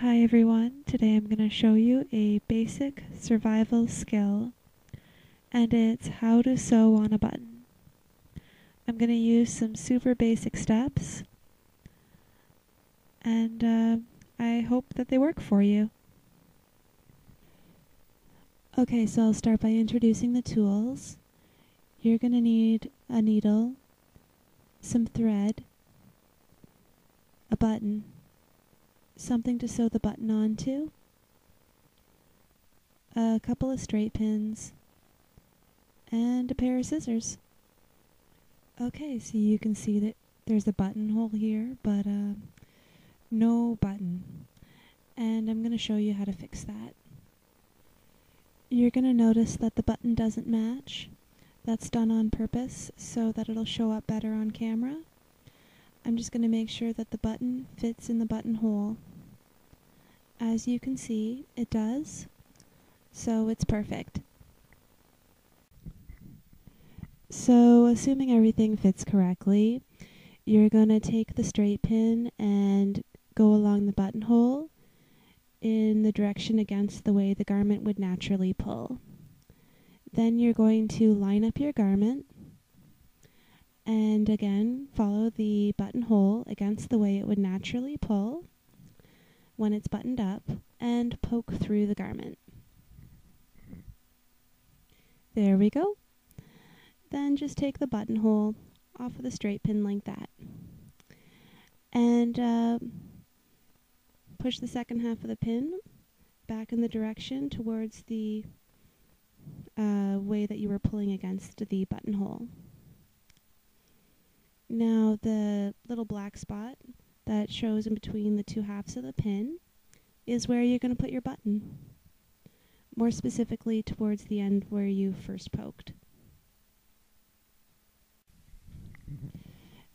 Hi everyone, today I'm going to show you a basic survival skill, and it's how to sew on a button. I'm going to use some super basic steps, and I hope that they work for you. Okay, so I'll start by introducing the tools. You're going to need a needle, some thread, a button, something to sew the button onto, a couple of straight pins, and a pair of scissors. Okay, so you can see that there's a buttonhole here, but no button. And I'm going to show you how to fix that. You're going to notice that the button doesn't match. That's done on purpose so that it'll show up better on camera. I'm just going to make sure that the button fits in the buttonhole. As you can see, it does, so it's perfect. So, assuming everything fits correctly, you're going to take the straight pin and go along the buttonhole in the direction against the way the garment would naturally pull. Then you're going to line up your garment and again follow the buttonhole against the way it would naturally pull when it's buttoned up and poke through the garment. There we go. Then just take the buttonhole off of the straight pin like that. And push the second half of the pin back in the direction towards the way that you were pulling against the buttonhole. Now the little black spot that shows in between the two halves of the pin is where you're going to put your button. More specifically towards the end where you first poked.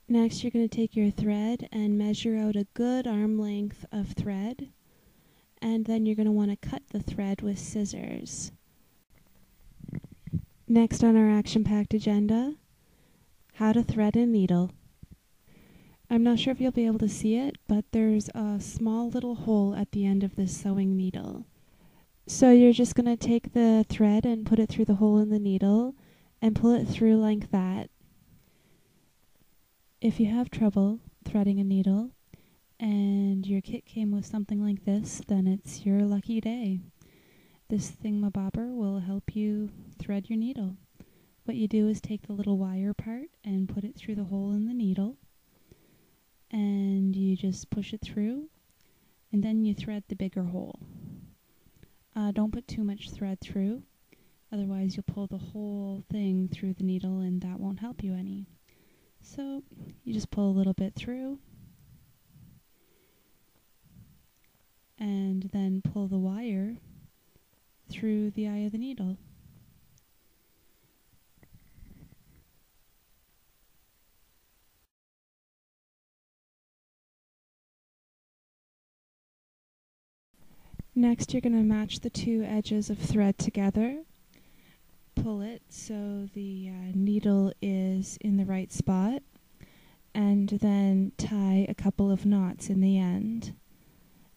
Next, you're going to take your thread and measure out a good arm length of thread, and then you're going to want to cut the thread with scissors. Next on our action-packed agenda, how to thread a needle. I'm not sure if you'll be able to see it, but there's a small little hole at the end of this sewing needle. So you're just going to take the thread and put it through the hole in the needle and pull it through like that. If you have trouble threading a needle and your kit came with something like this, then it's your lucky day. This thingamabobber will help you thread your needle. What you do is take the little wire part and put it through the hole in the needle, and you just push it through, and then you thread the bigger hole. Don't put too much thread through, otherwise you'll pull the whole thing through the needle and that won't help you any. So you just pull a little bit through and then pull the wire through the eye of the needle. Next, you're going to match the two edges of thread together. Pull it so the needle is in the right spot, and then tie a couple of knots in the end.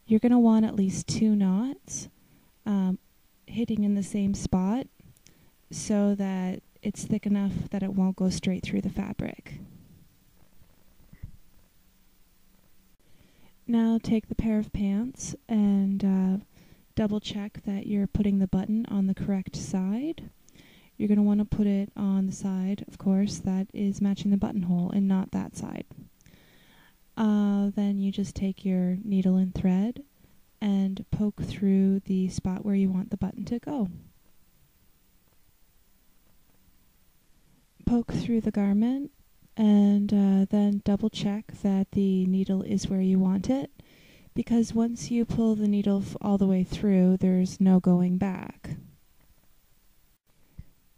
You're going to want at least 2 knots hitting in the same spot so that it's thick enough that it won't go straight through the fabric. Now take the pair of pants and double check that you're putting the button on the correct side. You're going to want to put it on the side, of course, that is matching the buttonhole and not that side. Then you just take your needle and thread and poke through the spot where you want the button to go. Poke through the garment and then double check that the needle is where you want it, because once you pull the needle all the way through, there's no going back.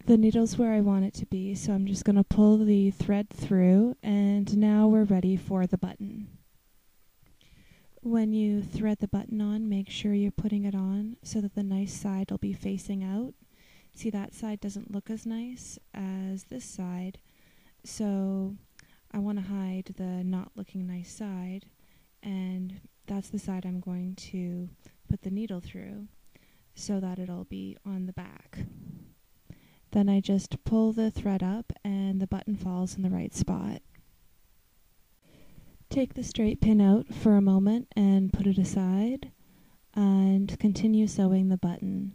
The needle's where I want it to be, so I'm just going to pull the thread through, and now we're ready for the button. When you thread the button on, make sure you're putting it on so that the nice side will be facing out. See, that side doesn't look as nice as this side, so I want to hide the not looking nice side, and that's that's the side I'm going to put the needle through so that it'll be on the back. Then I just pull the thread up and the button falls in the right spot. Take the straight pin out for a moment and put it aside and continue sewing the button.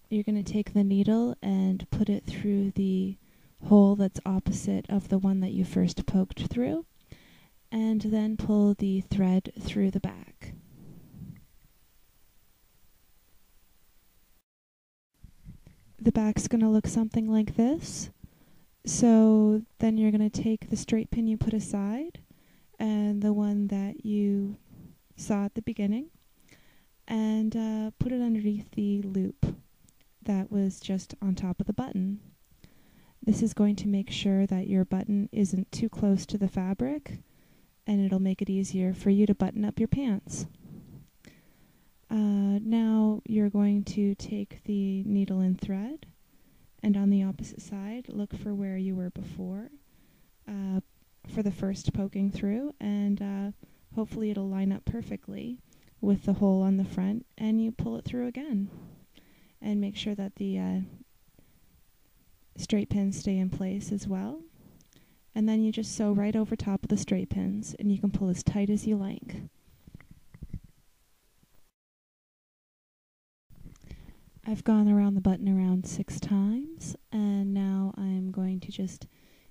You're going to take the needle and put it through the hole that's opposite of the one that you first poked through, and then pull the thread through the back. The back's going to look something like this. So then you're going to take the straight pin you put aside and the one that you saw at the beginning and put it underneath the loop that was just on top of the button. This is going to make sure that your button isn't too close to the fabric, and it'll make it easier for you to button up your pants. Now you're going to take the needle and thread, and on the opposite side, look for where you were before for the first poking through, and hopefully it'll line up perfectly with the hole on the front, and you pull it through again. And make sure that the straight pins stay in place as well. And then you just sew right over top of the straight pins, and you can pull as tight as you like. I've gone around the button around 6 times, and now I'm going to just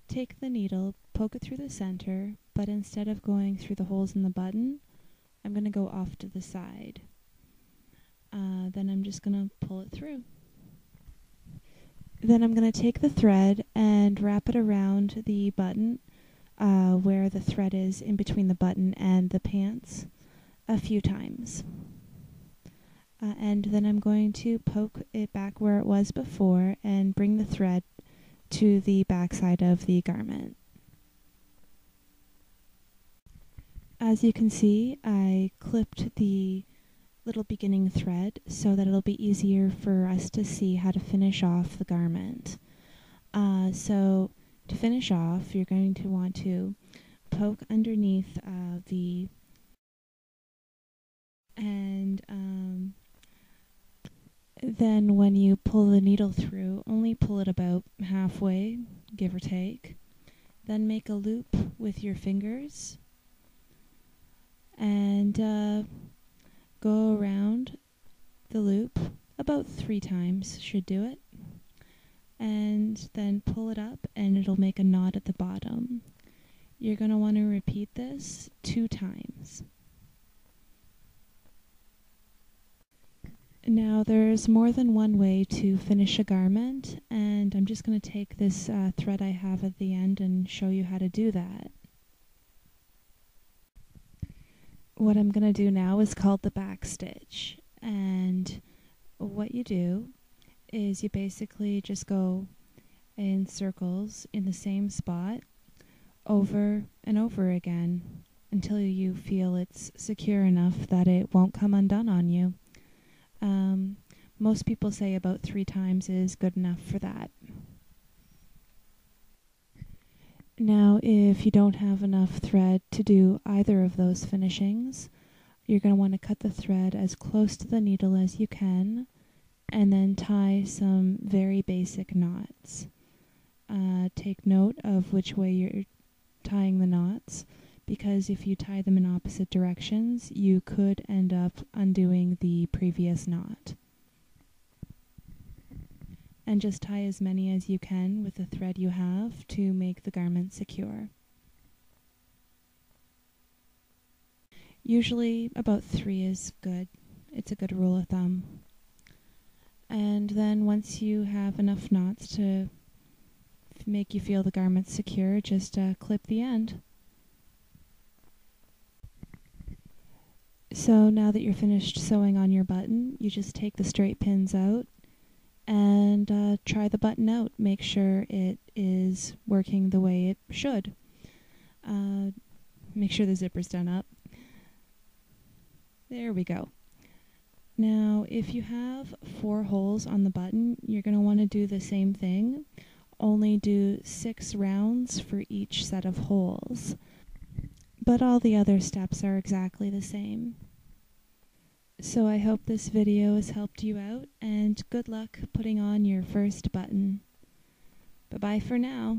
take the needle, poke it through the center, but instead of going through the holes in the button, I'm going to go off to the side. Then I'm just going to pull it through. Then I'm going to take the thread and wrap it around the button where the thread is in between the button and the pants a few times. And then I'm going to poke it back where it was before and bring the thread to the back side of the garment. As you can see, I clipped the little beginning thread so that it'll be easier for us to see how to finish off the garment. So to finish off, you're going to want to poke underneath and then when you pull the needle through, only pull it about halfway, give or take. Then make a loop with your fingers and go around the loop about 3 times, should do it. And then pull it up and it'll make a knot at the bottom. You're going to want to repeat this 2 times. Now there's more than one way to finish a garment, and I'm just going to take this thread I have at the end and show you how to do that. What I'm going to do now is called the back stitch, and what you do is you basically just go in circles in the same spot over and over again until you feel it's secure enough that it won't come undone on you. Most people say about 3 times is good enough for that. Now, if you don't have enough thread to do either of those finishings, you're going to want to cut the thread as close to the needle as you can, and then tie some very basic knots. Take note of which way you're tying the knots, because if you tie them in opposite directions, you could end up undoing the previous knot. And just tie as many as you can with the thread you have to make the garment secure. Usually about 3 is good. It's a good rule of thumb. And then once you have enough knots to make you feel the garment secure, just clip the end. So now that you're finished sewing on your button, you just take the straight pins out and try the button out. Make sure it is working the way it should. Make sure the zipper's done up. There we go. Now, if you have 4 holes on the button, you're going to want to do the same thing, only do 6 rounds for each set of holes. But all the other steps are exactly the same. So I hope this video has helped you out, and good luck putting on your first button. Bye-bye for now.